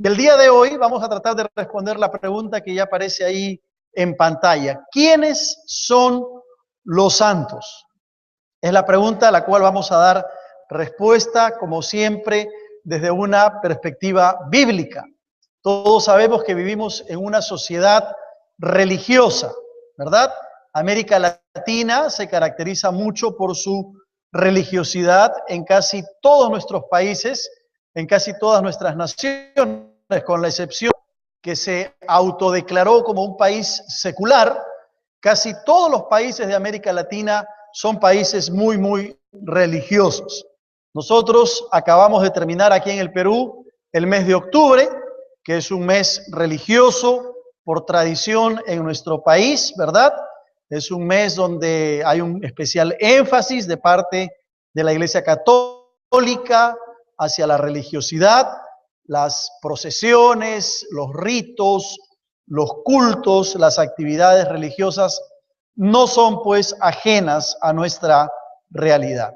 Y el día de hoy vamos a tratar de responder la pregunta que ya aparece ahí en pantalla. ¿Quiénes son los santos? Es la pregunta a la cual vamos a dar respuesta, como siempre, desde una perspectiva bíblica. Todos sabemos que vivimos en una sociedad religiosa, ¿verdad? América Latina se caracteriza mucho por su religiosidad en casi todos nuestros países, en casi todas nuestras naciones, con la excepción que se autodeclaró como un país secular. Casi todos los países de América Latina son países muy religiosos. Nosotros acabamos de terminar aquí en el Perú el mes de octubre, que es un mes religioso por tradición en nuestro país, ¿verdad? Es un mes donde hay un especial énfasis de parte de la Iglesia Católica hacia la religiosidad, las procesiones, los ritos, los cultos, las actividades religiosas no son pues ajenas a nuestra realidad.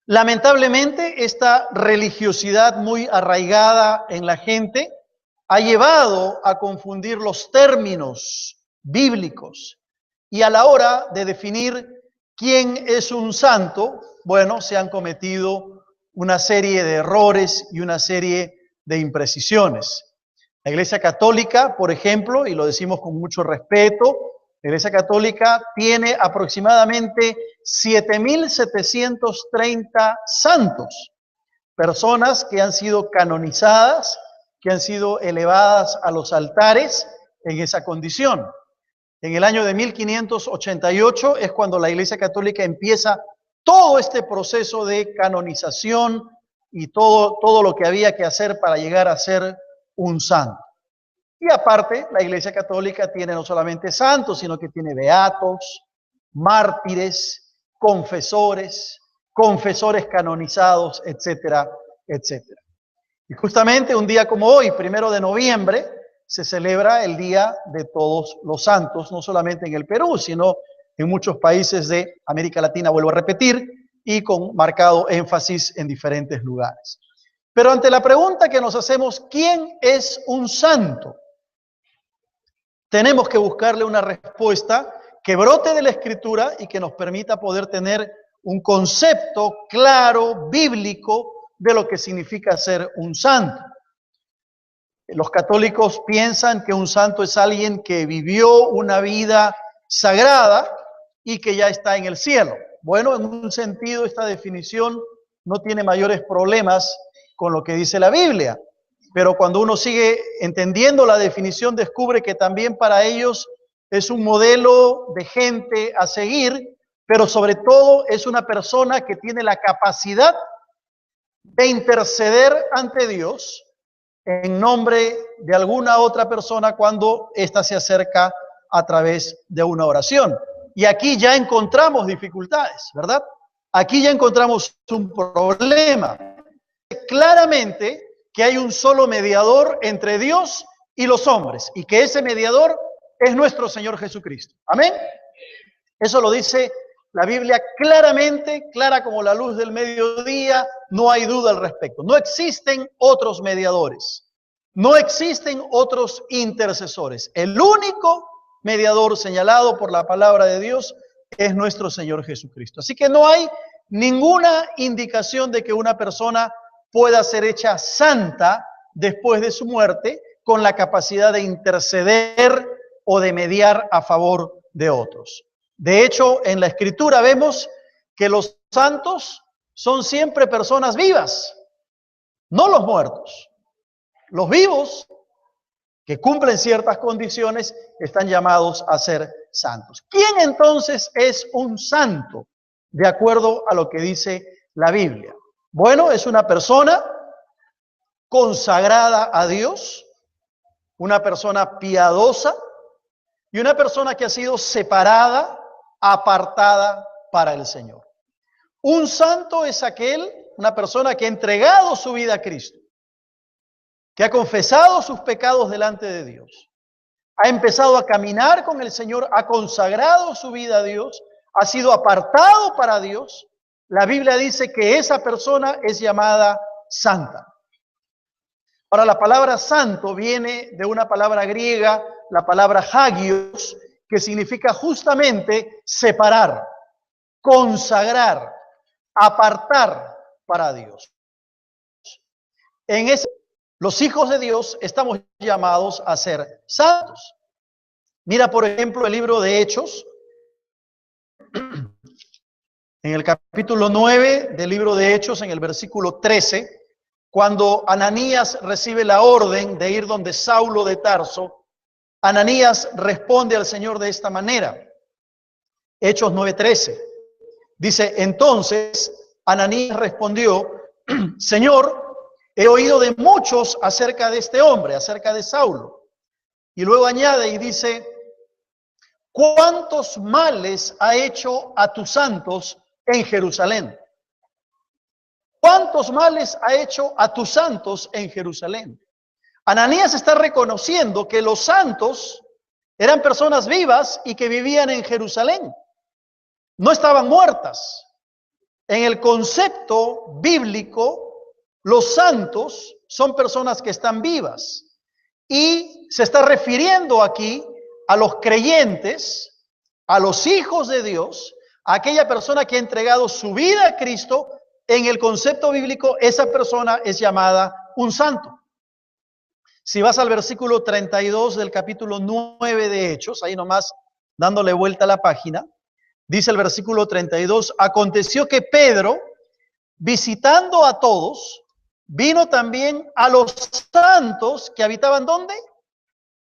Lamentablemente, esta religiosidad muy arraigada en la gente ha llevado a confundir los términos bíblicos y a la hora de definir quién es un santo, bueno, se han cometido una serie de errores y una serie de imprecisiones. La Iglesia Católica, por ejemplo, y lo decimos con mucho respeto, la Iglesia Católica tiene aproximadamente 7.730 santos, personas que han sido canonizadas, que han sido elevadas a los altares en esa condición. En el año de 1588 es cuando la Iglesia Católica empieza todo este proceso de canonización y todo lo que había que hacer para llegar a ser un santo. Y aparte, la Iglesia Católica tiene no solamente santos, sino que tiene beatos, mártires, confesores canonizados, etcétera, etcétera. Y justamente un día como hoy, 1 de noviembre, se celebra el Día de Todos los Santos, no solamente en el Perú, sino en muchos países de América Latina, vuelvo a repetir, y con marcado énfasis en diferentes lugares. Pero ante la pregunta que nos hacemos, ¿quién es un santo? Tenemos que buscarle una respuesta que brote de la Escritura y que nos permita poder tener un concepto claro, bíblico, de lo que significa ser un santo. Los católicos piensan que un santo es alguien que vivió una vida sagrada y que ya está en el cielo. Bueno, en un sentido, esta definición no tiene mayores problemas con lo que dice la Biblia. Pero cuando uno sigue entendiendo la definición, descubre que también para ellos es un modelo de gente a seguir, pero sobre todo es una persona que tiene la capacidad de interceder ante Dios en nombre de alguna otra persona cuando ésta se acerca a través de una oración. Y aquí ya encontramos dificultades, ¿verdad? Aquí ya encontramos un problema. Claramente que hay un solo mediador entre Dios y los hombres, y que ese mediador es nuestro Señor Jesucristo. Amén. Eso lo dice la Biblia claramente, clara como la luz del mediodía, no hay duda al respecto. No existen otros mediadores, no existen otros intercesores. El único mediador señalado por la palabra de Dios es nuestro Señor Jesucristo. Así que no hay ninguna indicación de que una persona pueda ser hecha santa después de su muerte con la capacidad de interceder o de mediar a favor de otros. De hecho, en la Escritura vemos que los santos son siempre personas vivas, no los muertos. Los vivos, que cumplen ciertas condiciones, están llamados a ser santos. ¿Quién entonces es un santo? De acuerdo a lo que dice la Biblia. Bueno, es una persona consagrada a Dios, una persona piadosa y una persona que ha sido separada, apartada para el Señor. Un santo es una persona que ha entregado su vida a Cristo, que ha confesado sus pecados delante de Dios, ha empezado a caminar con el Señor, ha consagrado su vida a Dios, ha sido apartado para Dios. La Biblia dice que esa persona es llamada santa. Ahora, la palabra santo viene de una palabra griega, la palabra hagios, que significa justamente separar, consagrar, apartar para Dios. En ese, los hijos de Dios estamos llamados a ser santos. Mira, por ejemplo, el libro de Hechos, en el capítulo 9 del libro de Hechos, en el versículo 13, cuando Ananías recibe la orden de ir donde Saulo de Tarso, Ananías responde al Señor de esta manera. Hechos 9:13. Dice, entonces Ananías respondió, Señor, he oído de muchos acerca de este hombre, acerca de Saulo. Y luego añade y dice, ¿cuántos males ha hecho a tus santos en Jerusalén? ¿Cuántos males ha hecho a tus santos en Jerusalén? Ananías está reconociendo que los santos eran personas vivas y que vivían en Jerusalén. No estaban muertas. En el concepto bíblico, los santos son personas que están vivas. Y se está refiriendo aquí a los creyentes, a los hijos de Dios, a aquella persona que ha entregado su vida a Cristo. En el concepto bíblico, esa persona es llamada un santo. Si vas al versículo 32 del capítulo 9 de Hechos, ahí nomás dándole vuelta a la página, dice el versículo 32, aconteció que Pedro, visitando a todos, vino también a los santos que habitaban ¿dónde?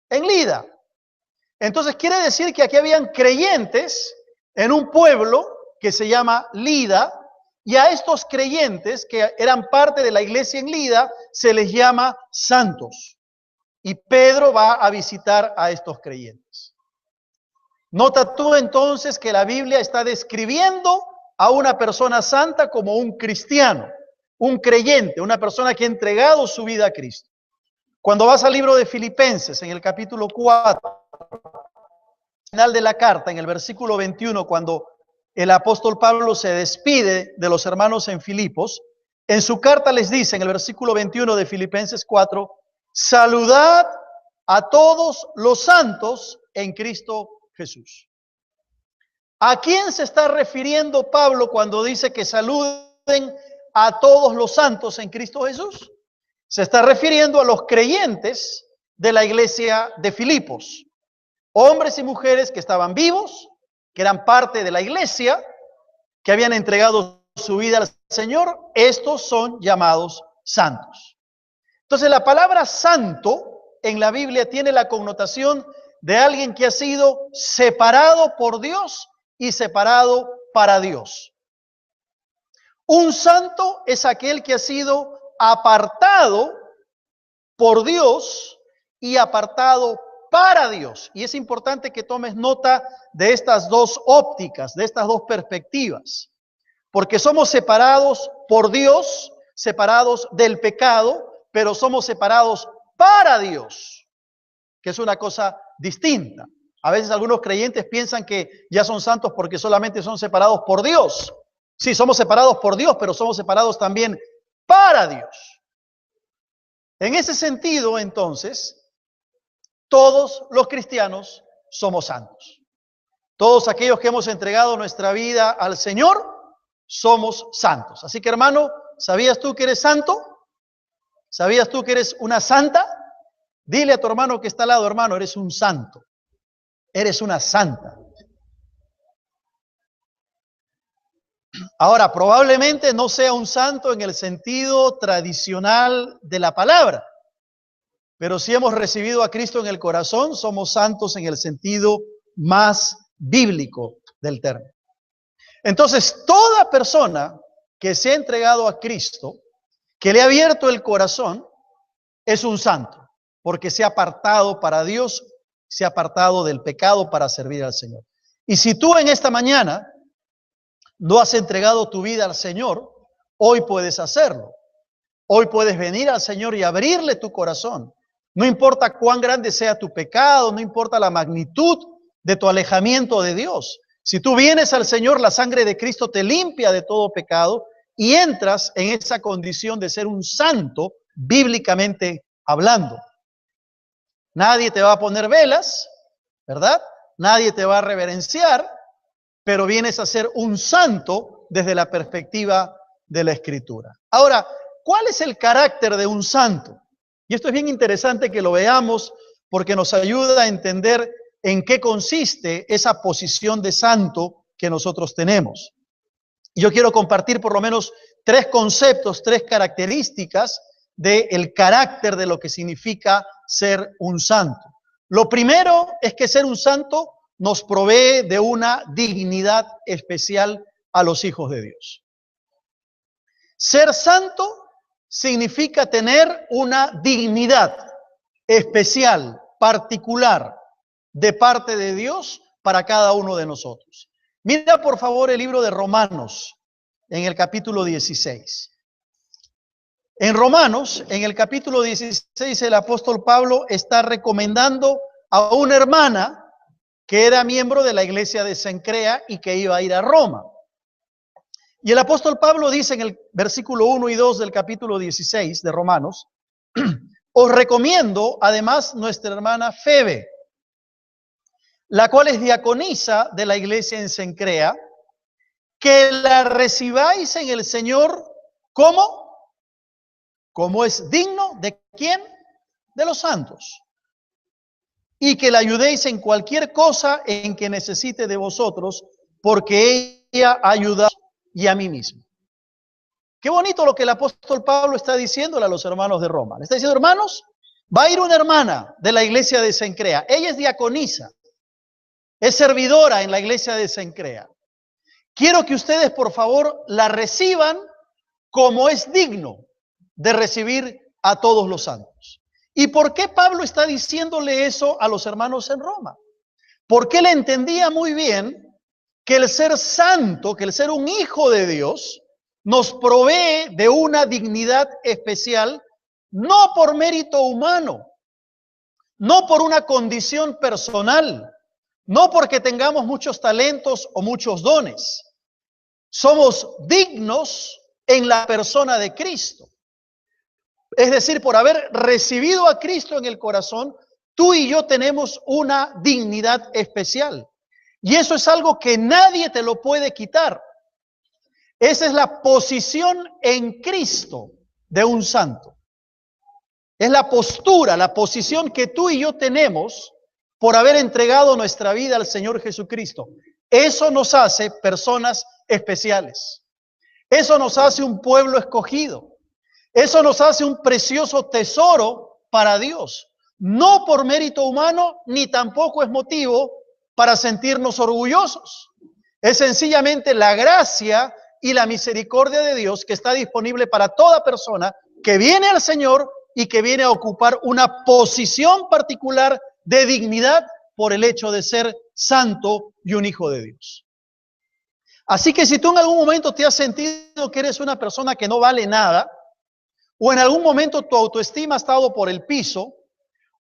En Lida. Entonces quiere decir que aquí habían creyentes en un pueblo que se llama Lida, y a estos creyentes que eran parte de la iglesia en Lida se les llama santos. Y Pedro va a visitar a estos creyentes. Nota tú entonces que la Biblia está describiendo a una persona santa como un cristiano, un creyente, una persona que ha entregado su vida a Cristo. Cuando vas al libro de Filipenses, en el capítulo 4, final de la carta, en el versículo 21, cuando el apóstol Pablo se despide de los hermanos en Filipos, en su carta les dice, en el versículo 21 de Filipenses 4, saludad a todos los santos en Cristo Jesús. ¿A quién se está refiriendo Pablo cuando dice que saluden a todos los santos en Cristo Jesús? Se está refiriendo a los creyentes de la iglesia de Filipos, hombres y mujeres que estaban vivos, que eran parte de la iglesia, que habían entregado su vida al Señor. Estos son llamados santos. Entonces la palabra santo en la Biblia tiene la connotación de alguien que ha sido separado por Dios y separado para Dios. Un santo es aquel que ha sido apartado por Dios y apartado para Dios. Y es importante que tomes nota de estas dos ópticas, de estas dos perspectivas, porque somos separados por Dios, separados del pecado, pero somos separados para Dios, que es una cosa distinta. A veces algunos creyentes piensan que ya son santos porque solamente son separados por Dios. Sí, somos separados por Dios, pero somos separados también para Dios. En ese sentido, entonces, todos los cristianos somos santos. Todos aquellos que hemos entregado nuestra vida al Señor somos santos. Así que, hermano, ¿sabías tú que eres santo? ¿Sabías tú que eres una santa? Dile a tu hermano que está al lado, hermano, eres un santo. Eres una santa. Ahora, probablemente no sea un santo en el sentido tradicional de la palabra, pero si hemos recibido a Cristo en el corazón, somos santos en el sentido más bíblico del término. Entonces, toda persona que se ha entregado a Cristo, que le ha abierto el corazón, es un santo, porque se ha apartado para Dios, se ha apartado del pecado para servir al Señor. Y si tú en esta mañana no has entregado tu vida al Señor, hoy puedes hacerlo. Hoy puedes venir al Señor y abrirle tu corazón. No importa cuán grande sea tu pecado, no importa la magnitud de tu alejamiento de Dios. Si tú vienes al Señor, la sangre de Cristo te limpia de todo pecado y entras en esa condición de ser un santo bíblicamente hablando. Nadie te va a poner velas, ¿verdad? Nadie te va a reverenciar, pero vienes a ser un santo desde la perspectiva de la Escritura. Ahora, ¿cuál es el carácter de un santo? Y esto es bien interesante que lo veamos porque nos ayuda a entender en qué consiste esa posición de santo que nosotros tenemos. Yo quiero compartir por lo menos 3 conceptos, 3 características del carácter de lo que significa ser un santo. Lo primero es que ser un santo nos provee de una dignidad especial a los hijos de Dios. Ser santo significa tener una dignidad especial, particular, de parte de Dios para cada uno de nosotros. Mira por favor el libro de Romanos en el capítulo 16. En Romanos, en el capítulo 16, el apóstol Pablo está recomendando a una hermana que era miembro de la iglesia de Cencrea y que iba a ir a Roma. Y el apóstol Pablo dice en el versículo 1 y 2 del capítulo 16 de Romanos, os recomiendo además nuestra hermana Febe, la cual es diaconisa de la iglesia en Cencrea, que la recibáis en el Señor como es digno de ¿quién? De los santos. Y que la ayudéis en cualquier cosa en que necesite de vosotros, porque ella ayuda y a mí mismo. Qué bonito lo que el apóstol Pablo está diciéndole a los hermanos de Roma. Le está diciendo, hermanos, va a ir una hermana de la iglesia de Cencrea. Ella es diaconisa, es servidora en la iglesia de Cencrea. Quiero que ustedes, por favor, la reciban como es digno de recibir a todos los santos. ¿Y por qué Pablo está diciéndole eso a los hermanos en Roma? Porque él entendía muy bien que el ser santo, que el ser un hijo de Dios, nos provee de una dignidad especial, no por mérito humano, no por una condición personal, no porque tengamos muchos talentos o muchos dones. Somos dignos en la persona de Cristo. Es decir, por haber recibido a Cristo en el corazón, tú y yo tenemos una dignidad especial. Y eso es algo que nadie te lo puede quitar. Esa es la posición en Cristo de un santo. Es la postura, la posición que tú y yo tenemos por haber entregado nuestra vida al Señor Jesucristo. Eso nos hace personas especiales. Eso nos hace un pueblo escogido. Eso nos hace un precioso tesoro para Dios. No por mérito humano, ni tampoco es motivo para sentirnos orgullosos. Es sencillamente la gracia y la misericordia de Dios que está disponible para toda persona que viene al Señor y que viene a ocupar una posición particular de dignidad por el hecho de ser santo y un hijo de Dios. Así que si tú en algún momento te has sentido que eres una persona que no vale nada, o en algún momento tu autoestima ha estado por el piso,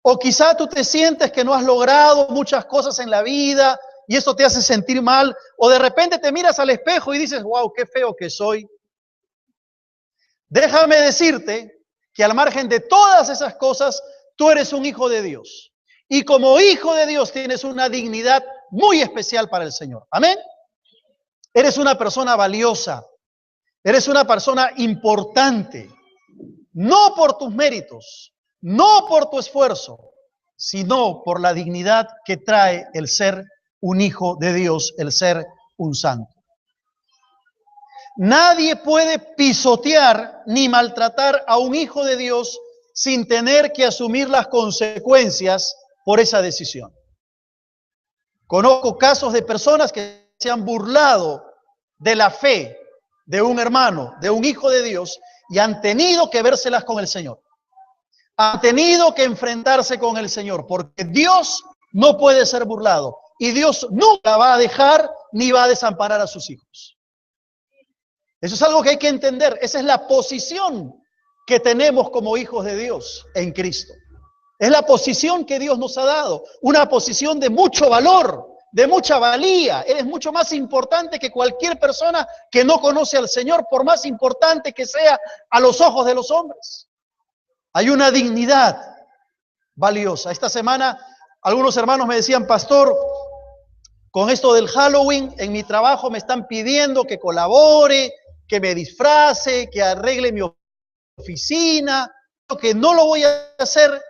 o quizá tú te sientes que no has logrado muchas cosas en la vida y esto te hace sentir mal, o de repente te miras al espejo y dices, wow, qué feo que soy. Déjame decirte que al margen de todas esas cosas, tú eres un hijo de Dios. Y como hijo de Dios tienes una dignidad muy especial para el Señor. Amén. Eres una persona valiosa. Eres una persona importante. No por tus méritos, no por tu esfuerzo, sino por la dignidad que trae el ser un hijo de Dios, el ser un santo. Nadie puede pisotear ni maltratar a un hijo de Dios sin tener que asumir las consecuencias por esa decisión. Conozco casos de personas que se han burlado de la fe de un hermano, de un hijo de Dios, y han tenido que vérselas con el Señor. Han tenido que enfrentarse con el Señor, porque Dios no puede ser burlado. Y Dios nunca va a dejar ni va a desamparar a sus hijos. Eso es algo que hay que entender. Esa es la posición que tenemos como hijos de Dios en Cristo. Es la posición que Dios nos ha dado. Una posición de mucho valor, de mucha valía. Eres mucho más importante que cualquier persona que no conoce al Señor, por más importante que sea a los ojos de los hombres. Hay una dignidad valiosa. Esta semana algunos hermanos me decían, pastor, con esto del Halloween, en mi trabajo me están pidiendo que colabore, que me disfrace, que arregle mi oficina, que no lo voy a hacer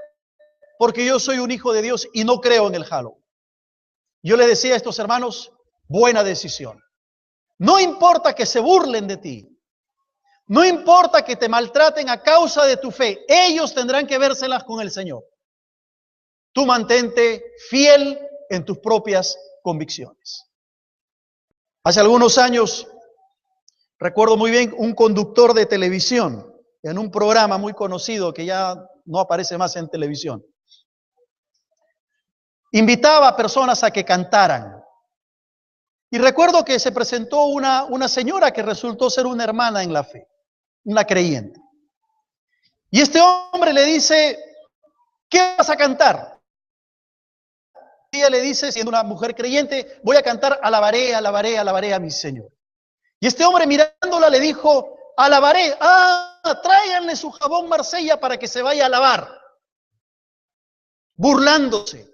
porque yo soy un hijo de Dios y no creo en el Halloween. Yo le decía a estos hermanos, buena decisión. No importa que se burlen de ti, no importa que te maltraten a causa de tu fe, ellos tendrán que vérselas con el Señor. Tú mantente fiel en tus propias convicciones. Hace algunos años, recuerdo muy bien, un conductor de televisión en un programa muy conocido que ya no aparece más en televisión, invitaba a personas a que cantaran. Y recuerdo que se presentó una señora que resultó ser una hermana en la fe, una creyente. Y este hombre le dice, ¿qué vas a cantar? Ella le dice, siendo una mujer creyente, voy a cantar alabaré, alabaré, alabaré a mi Señor. Y este hombre mirándola le dijo, alabaré, tráiganle su jabón Marsella para que se vaya a lavar. Burlándose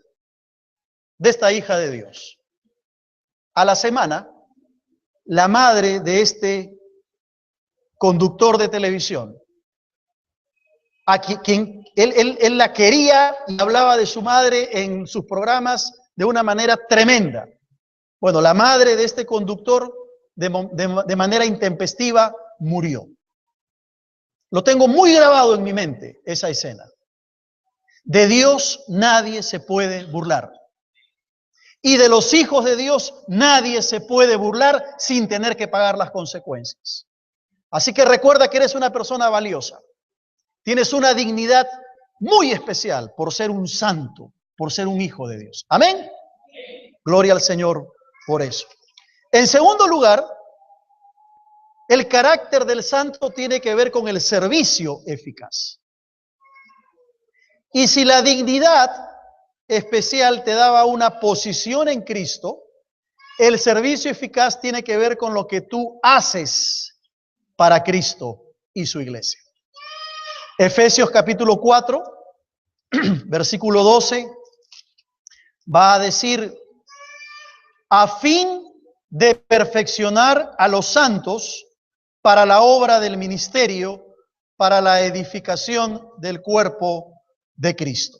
de esta hija de Dios. A la semana, la madre de este conductor de televisión, a quien él la quería y hablaba de su madre en sus programas de una manera tremenda. Bueno, la madre de este conductor de manera intempestiva murió. Lo tengo muy grabado en mi mente, esa escena. De Dios nadie se puede burlar. Y de los hijos de Dios nadie se puede burlar sin tener que pagar las consecuencias. Así que recuerda que eres una persona valiosa. Tienes una dignidad muy especial por ser un santo, por ser un hijo de Dios. Amén. Gloria al Señor por eso. En segundo lugar, el carácter del santo tiene que ver con el servicio eficaz. Y si la dignidad especial te daba una posición en Cristo, el servicio eficaz tiene que ver con lo que tú haces para Cristo y su iglesia. Efesios capítulo 4, versículo 12, va a decir, a fin de perfeccionar a los santos para la obra del ministerio, para la edificación del cuerpo de Cristo.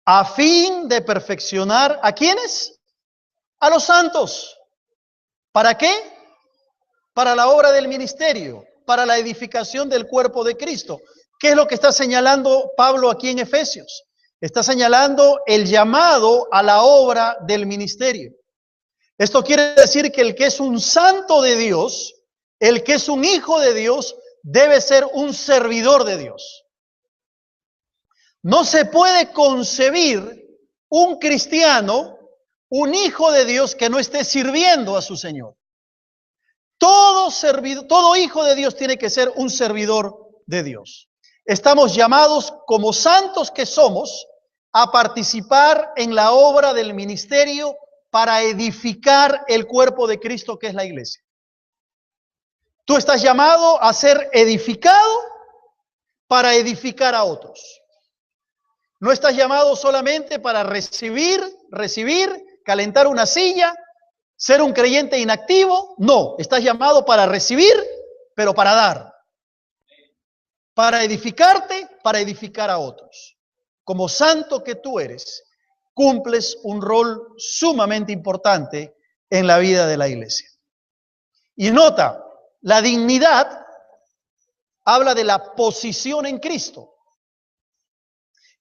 A fin de perfeccionar, ¿a quiénes? A los santos. ¿Para qué? Para la obra del ministerio, para la edificación del cuerpo de Cristo. ¿Qué es lo que está señalando Pablo aquí en Efesios? Está señalando el llamado a la obra del ministerio. Esto quiere decir que el que es un santo de Dios, el que es un hijo de Dios, debe ser un servidor de Dios. No se puede concebir un cristiano, un hijo de Dios que no esté sirviendo a su Señor. Todo hijo de Dios tiene que ser un servidor de Dios. Estamos llamados como santos que somos a participar en la obra del ministerio para edificar el cuerpo de Cristo que es la iglesia. Tú estás llamado a ser edificado para edificar a otros. No estás llamado solamente para recibir, calentar una silla, ser un creyente inactivo. No, estás llamado para recibir, pero para dar. Para edificarte, para edificar a otros. Como santo que tú eres, cumples un rol sumamente importante en la vida de la iglesia. Y nota, la dignidad habla de la posición en Cristo.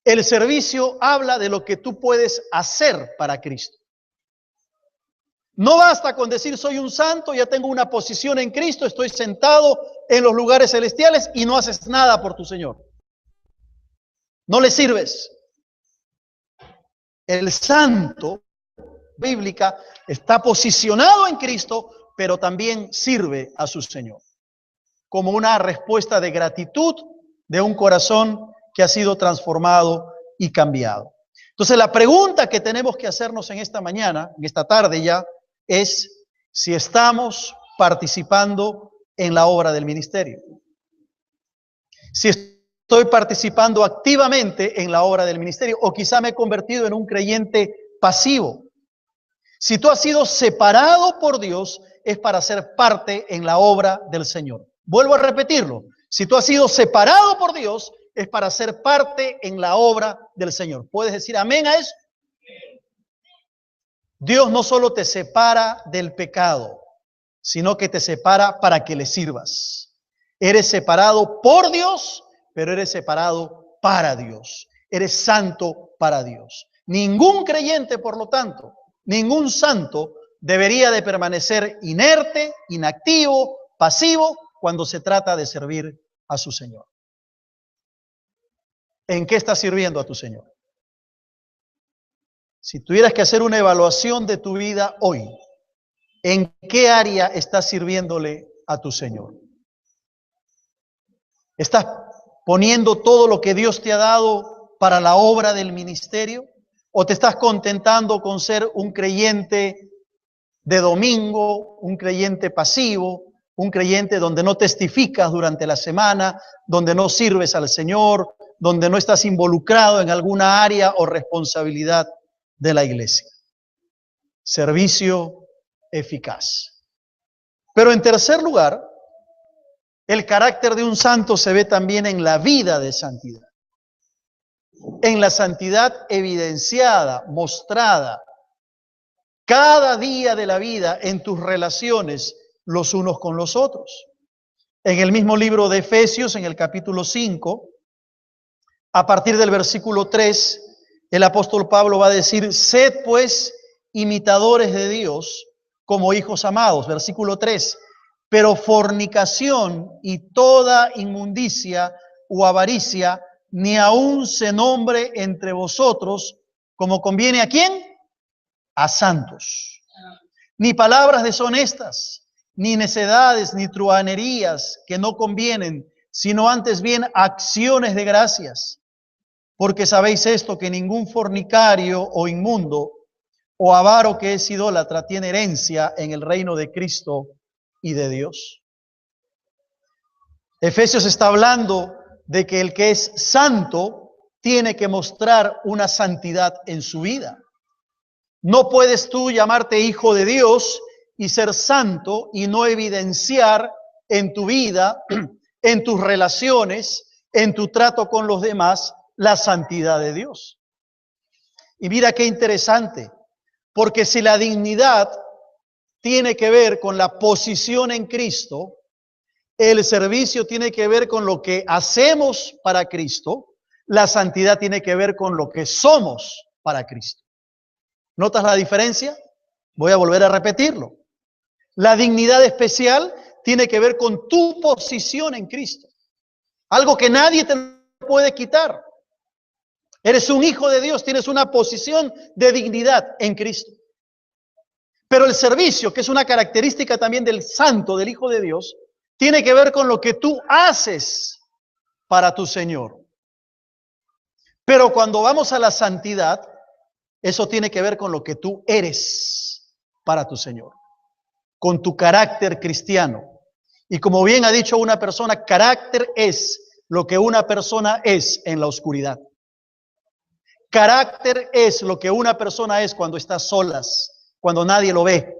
El servicio habla de lo que tú puedes hacer para Cristo. No basta con decir soy un santo, ya tengo una posición en Cristo, estoy sentado en los lugares celestiales y no haces nada por tu Señor. No le sirves. El santo bíblica está posicionado en Cristo, pero también sirve a su Señor. Como una respuesta de gratitud de un corazón que ha sido transformado y cambiado. Entonces la pregunta que tenemos que hacernos en esta mañana, en esta tarde ya, es si estamos participando en la obra del ministerio. Si estoy participando activamente en la obra del ministerio, o quizá me he convertido en un creyente pasivo. Si tú has sido separado por Dios, es para ser parte en la obra del Señor. Vuelvo a repetirlo. Si tú has sido separado por Dios, es para ser parte en la obra del Señor. ¿Puedes decir amén a eso? Dios no solo te separa del pecado, sino que te separa para que le sirvas. Eres separado por Dios, pero eres separado para Dios. Eres santo para Dios. Ningún creyente, por lo tanto, ningún santo debería de permanecer inerte, inactivo, pasivo, cuando se trata de servir a su Señor. ¿En qué estás sirviendo a tu Señor? Si tuvieras que hacer una evaluación de tu vida hoy, ¿en qué área estás sirviéndole a tu Señor? ¿Estás poniendo todo lo que Dios te ha dado para la obra del ministerio? ¿O te estás contentando con ser un creyente de domingo, un creyente pasivo, un creyente donde no testificas durante la semana, donde no sirves al Señor, donde no estás involucrado en alguna área o responsabilidad de la iglesia? Servicio eficaz. Pero en tercer lugar, el carácter de un santo se ve también en la vida de santidad. En la santidad evidenciada, mostrada, cada día de la vida en tus relaciones los unos con los otros. En el mismo libro de Efesios, en el capítulo 5, a partir del versículo 3, el apóstol Pablo va a decir: sed pues imitadores de Dios como hijos amados. Versículo 3, pero fornicación y toda inmundicia o avaricia ni aun se nombre entre vosotros, como conviene ¿a quién? A santos. Ni palabras deshonestas, ni necedades, ni truhanerías que no convienen, sino antes bien acciones de gracias. Porque sabéis esto, que ningún fornicario o inmundo o avaro que es idólatra tiene herencia en el reino de Cristo y de Dios. Efesios está hablando de que el que es santo tiene que mostrar una santidad en su vida. No puedes tú llamarte hijo de Dios y ser santo y no evidenciar en tu vida, en tus relaciones, en tu trato con los demás, la santidad de Dios. Y mira qué interesante, porque si la dignidad tiene que ver con la posición en Cristo, el servicio tiene que ver con lo que hacemos para Cristo, la santidad tiene que ver con lo que somos para Cristo. ¿Notas la diferencia? Voy a volver a repetirlo. La dignidad especial tiene que ver con tu posición en Cristo. Algo que nadie te puede quitar. Eres un hijo de Dios, tienes una posición de dignidad en Cristo. Pero el servicio, que es una característica también del santo, del Hijo de Dios, tiene que ver con lo que tú haces para tu Señor. Pero cuando vamos a la santidad, eso tiene que ver con lo que tú eres para tu Señor, con tu carácter cristiano. Y como bien ha dicho una persona, carácter es lo que una persona es en la oscuridad. Carácter es lo que una persona es cuando está solas, cuando nadie lo ve.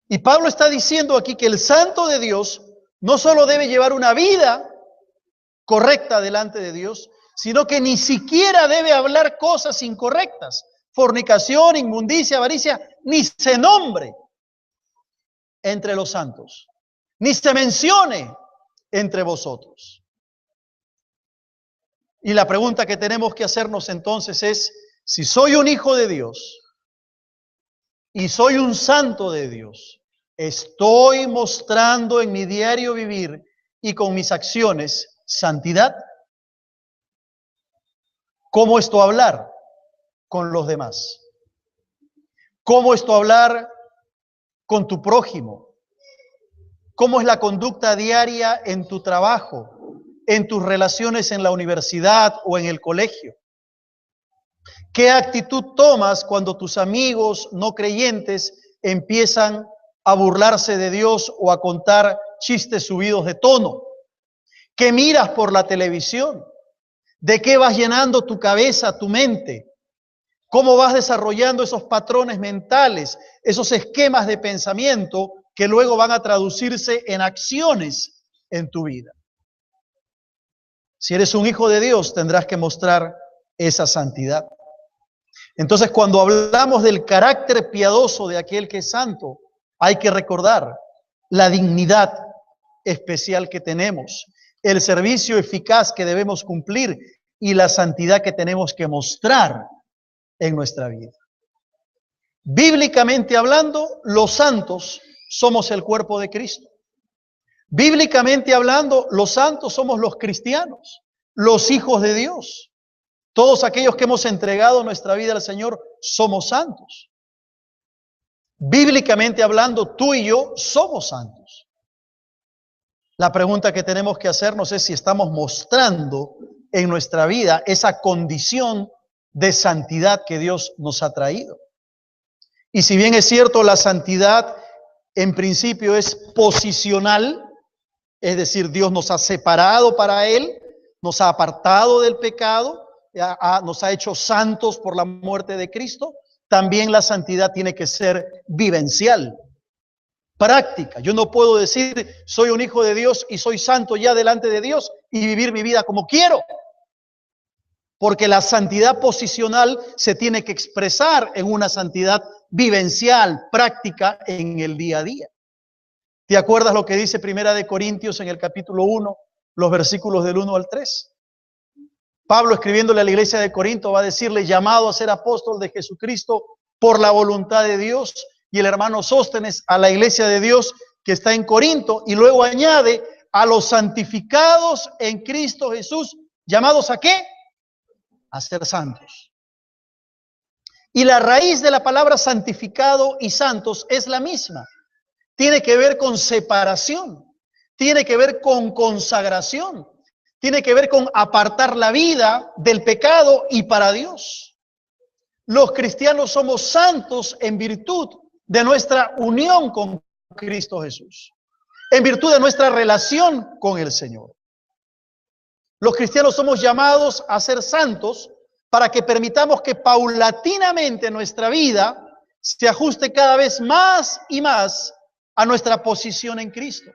Y Pablo está diciendo aquí que el santo de Dios no solo debe llevar una vida correcta delante de Dios, sino que ni siquiera debe hablar cosas incorrectas. Fornicación, inmundicia, avaricia, ni se nombre entre los santos, ni se mencione entre vosotros. Y la pregunta que tenemos que hacernos entonces es: si soy un hijo de Dios y soy un santo de Dios, ¿estoy mostrando en mi diario vivir y con mis acciones santidad? ¿Cómo es tu hablar con los demás? ¿Cómo es tu hablar con tu prójimo? ¿Cómo es la conducta diaria en tu trabajo, en tus relaciones en la universidad o en el colegio? ¿Qué actitud tomas cuando tus amigos no creyentes empiezan a burlarse de Dios o a contar chistes subidos de tono? ¿Qué miras por la televisión? ¿De qué vas llenando tu cabeza, tu mente? ¿Cómo vas desarrollando esos patrones mentales, esos esquemas de pensamiento que luego van a traducirse en acciones en tu vida? Si eres un hijo de Dios, tendrás que mostrar esa santidad. Entonces, cuando hablamos del carácter piadoso de aquel que es santo, hay que recordar la dignidad especial que tenemos, el servicio eficaz que debemos cumplir y la santidad que tenemos que mostrar en nuestra vida. Bíblicamente hablando, los santos somos el cuerpo de Cristo. Bíblicamente hablando, los santos somos los cristianos, los hijos de Dios. Todos aquellos que hemos entregado nuestra vida al Señor somos santos. Bíblicamente hablando, tú y yo somos santos. La pregunta que tenemos que hacernos es si estamos mostrando en nuestra vida esa condición de santidad que Dios nos ha traído. Y si bien es cierto, la santidad en principio es posicional, es decir, Dios nos ha separado para Él, nos ha apartado del pecado, nos ha hecho santos por la muerte de Cristo. También la santidad tiene que ser vivencial, práctica. Yo no puedo decir soy un hijo de Dios y soy santo ya delante de Dios y vivir mi vida como quiero, porque la santidad posicional se tiene que expresar en una santidad vivencial, práctica en el día a día. ¿Te acuerdas lo que dice Primera de Corintios en el capítulo 1, los versículos del 1 al 3? Pablo, escribiéndole a la iglesia de Corinto, va a decirle: llamado a ser apóstol de Jesucristo por la voluntad de Dios. Y el hermano Sóstenes a la iglesia de Dios que está en Corinto, y luego añade: a los santificados en Cristo Jesús, ¿llamados a qué? A ser santos. Y la raíz de la palabra santificado y santos es la misma. Tiene que ver con separación, tiene que ver con consagración, tiene que ver con apartar la vida del pecado y para Dios. Los cristianos somos santos en virtud de nuestra unión con Cristo Jesús, en virtud de nuestra relación con el Señor. Los cristianos somos llamados a ser santos para que permitamos que paulatinamente nuestra vida se ajuste cada vez más y más a nuestra posición en Cristo.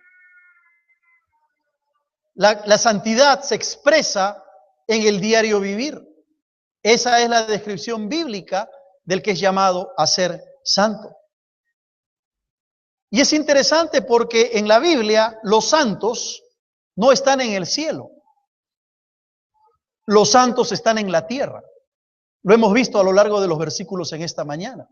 La santidad se expresa en el diario vivir. Esa es la descripción bíblica del que es llamado a ser santo. Y es interesante porque en la Biblia los santos no están en el cielo. Los santos están en la tierra. Lo hemos visto a lo largo de los versículos en esta mañana.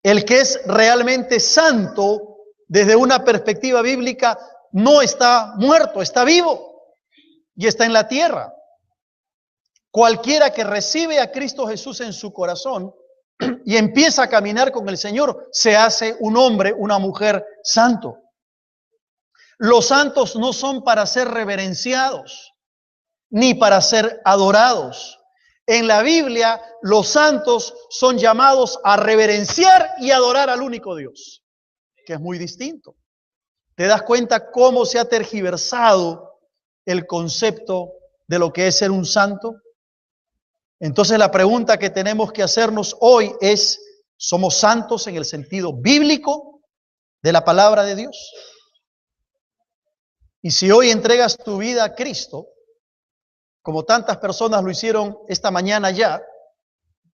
El que es realmente santo desde una perspectiva bíblica no está muerto, está vivo y está en la tierra. Cualquiera que recibe a Cristo Jesús en su corazón y empieza a caminar con el Señor, se hace un hombre, una mujer santo. Los santos no son para ser reverenciados, ni para ser adorados. En la Biblia, los santos son llamados a reverenciar y adorar al único Dios, que es muy distinto. ¿Te das cuenta cómo se ha tergiversado el concepto de lo que es ser un santo? Entonces la pregunta que tenemos que hacernos hoy es: ¿somos santos en el sentido bíblico de la palabra de Dios? Y si hoy entregas tu vida a Cristo, como tantas personas lo hicieron esta mañana ya,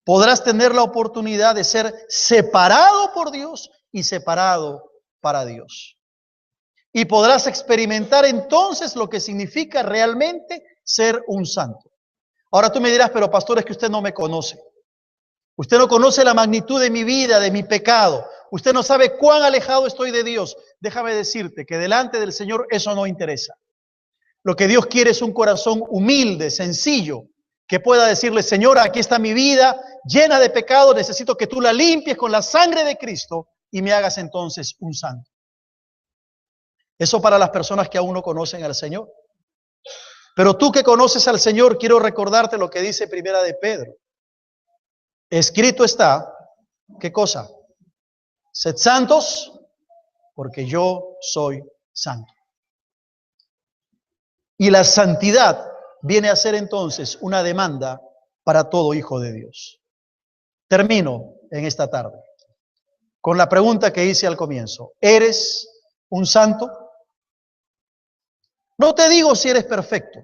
podrás tener la oportunidad de ser separado por Dios y separado para Dios. Y podrás experimentar entonces lo que significa realmente ser un santo. Ahora tú me dirás: pero pastor, es que usted no me conoce. Usted no conoce la magnitud de mi vida, de mi pecado. Usted no sabe cuán alejado estoy de Dios. Déjame decirte que delante del Señor eso no interesa. Lo que Dios quiere es un corazón humilde, sencillo, que pueda decirle: Señor, aquí está mi vida llena de pecado, necesito que tú la limpies con la sangre de Cristo y me hagas entonces un santo. Eso para las personas que aún no conocen al Señor. Pero tú que conoces al Señor, quiero recordarte lo que dice Primera de Pedro. Escrito está, ¿qué cosa? Sed santos, porque yo soy santo. Y la santidad viene a ser entonces una demanda para todo hijo de Dios. Termino en esta tarde con la pregunta que hice al comienzo. ¿Eres un santo? No te digo si eres perfecto.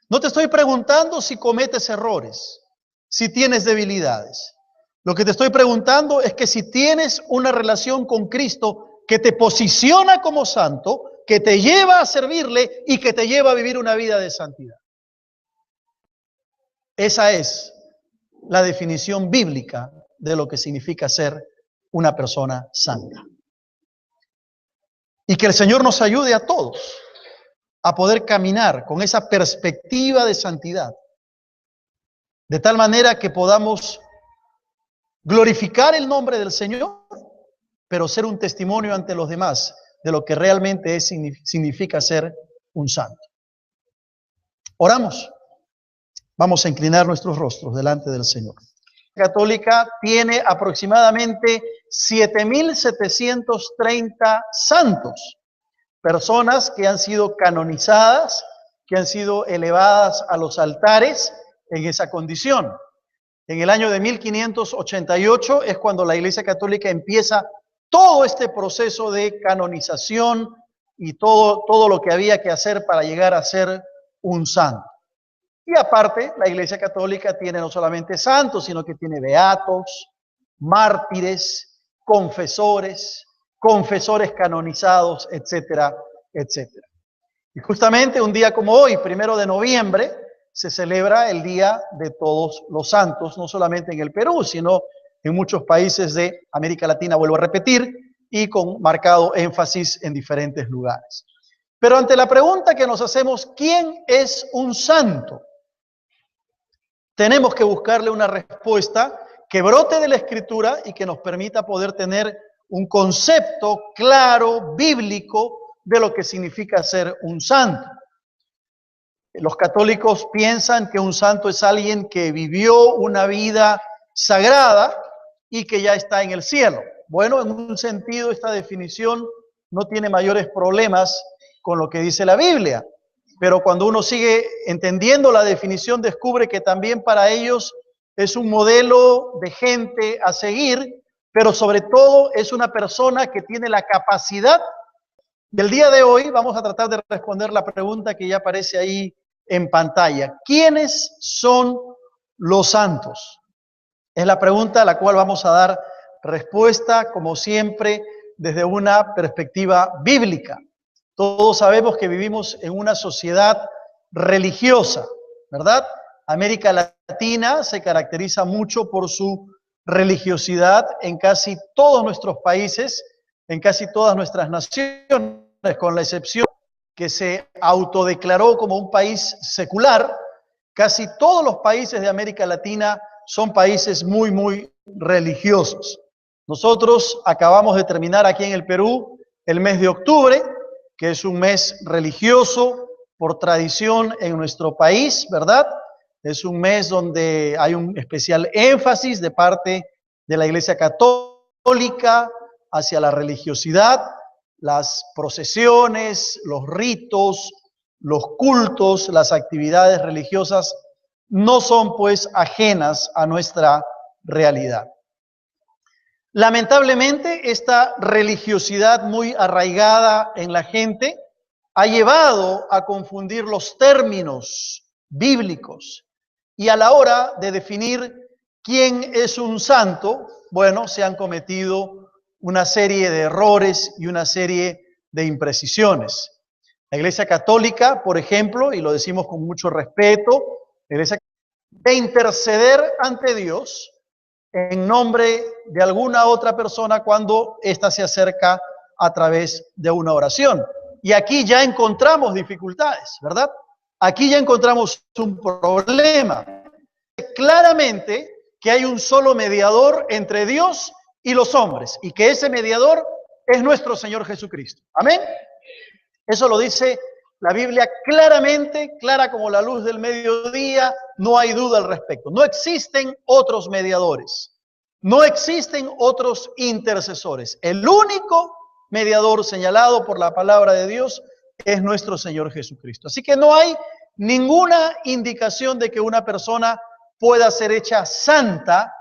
No te estoy preguntando si cometes errores, si tienes debilidades. Lo que te estoy preguntando es que si tienes una relación con Cristo que te posiciona como santo, que te lleva a servirle y que te lleva a vivir una vida de santidad. Esa es la definición bíblica de lo que significa ser una persona santa. Y que el Señor nos ayude a todos a poder caminar con esa perspectiva de santidad, de tal manera que podamos glorificar el nombre del Señor, pero ser un testimonio ante los demás de lo que realmente significa ser un santo. Oramos. Vamos a inclinar nuestros rostros delante del Señor. La Católica tiene aproximadamente 7.730 santos, personas que han sido canonizadas, que han sido elevadas a los altares en esa condición. En el año de 1588 es cuando la Iglesia Católica empieza todo este proceso de canonización y todo lo que había que hacer para llegar a ser un santo. Y aparte, la Iglesia Católica tiene no solamente santos, sino que tiene beatos, mártires, confesores canonizados, etcétera, etcétera. Y justamente un día como hoy, 1 de noviembre, se celebra el Día de Todos los Santos, no solamente en el Perú, sino en muchos países de América Latina, vuelvo a repetir, y con marcado énfasis en diferentes lugares. Pero ante la pregunta que nos hacemos, ¿quién es un santo? Tenemos que buscarle una respuesta que brote de la Escritura y que nos permita poder tener un concepto claro, bíblico, de lo que significa ser un santo. Los católicos piensan que un santo es alguien que vivió una vida sagrada y que ya está en el cielo. Bueno, en un sentido, esta definición no tiene mayores problemas con lo que dice la Biblia. Pero cuando uno sigue entendiendo la definición, descubre que también para ellos es un modelo de gente a seguir, pero sobre todo es una persona que tiene la capacidad. Del día de hoy vamos a tratar de responder la pregunta que ya aparece ahí en pantalla. ¿Quiénes son los santos? Es la pregunta a la cual vamos a dar respuesta, como siempre, desde una perspectiva bíblica. Todos sabemos que vivimos en una sociedad religiosa, ¿verdad? América Latina se caracteriza mucho por su religiosidad en casi todos nuestros países, en casi todas nuestras naciones, con la excepción que se autodeclaró como un país secular. Casi todos los países de América Latina son países muy, muy religiosos. Nosotros acabamos de terminar aquí en el Perú el mes de octubre, que es un mes religioso por tradición en nuestro país, ¿verdad? Es un mes donde hay un especial énfasis de parte de la Iglesia Católica hacia la religiosidad, las procesiones, los ritos, los cultos, las actividades religiosas no son pues ajenas a nuestra realidad. Lamentablemente, esta religiosidad muy arraigada en la gente ha llevado a confundir los términos bíblicos y a la hora de definir quién es un santo, bueno, se han cometido una serie de errores y una serie de imprecisiones. La Iglesia Católica, por ejemplo, y lo decimos con mucho respeto, la Iglesia Católica, de interceder ante Dios en nombre de alguna otra persona cuando ésta se acerca a través de una oración. Y aquí ya encontramos dificultades, ¿verdad? Aquí ya encontramos un problema. Claramente que hay un solo mediador entre Dios y los hombres, y que ese mediador es nuestro Señor Jesucristo. Amén. Eso lo dice la Biblia claramente, clara como la luz del mediodía, no hay duda al respecto. No existen otros mediadores, no existen otros intercesores. El único mediador señalado por la palabra de Dios es nuestro Señor Jesucristo. Así que no hay ninguna indicación de que una persona pueda ser hecha santa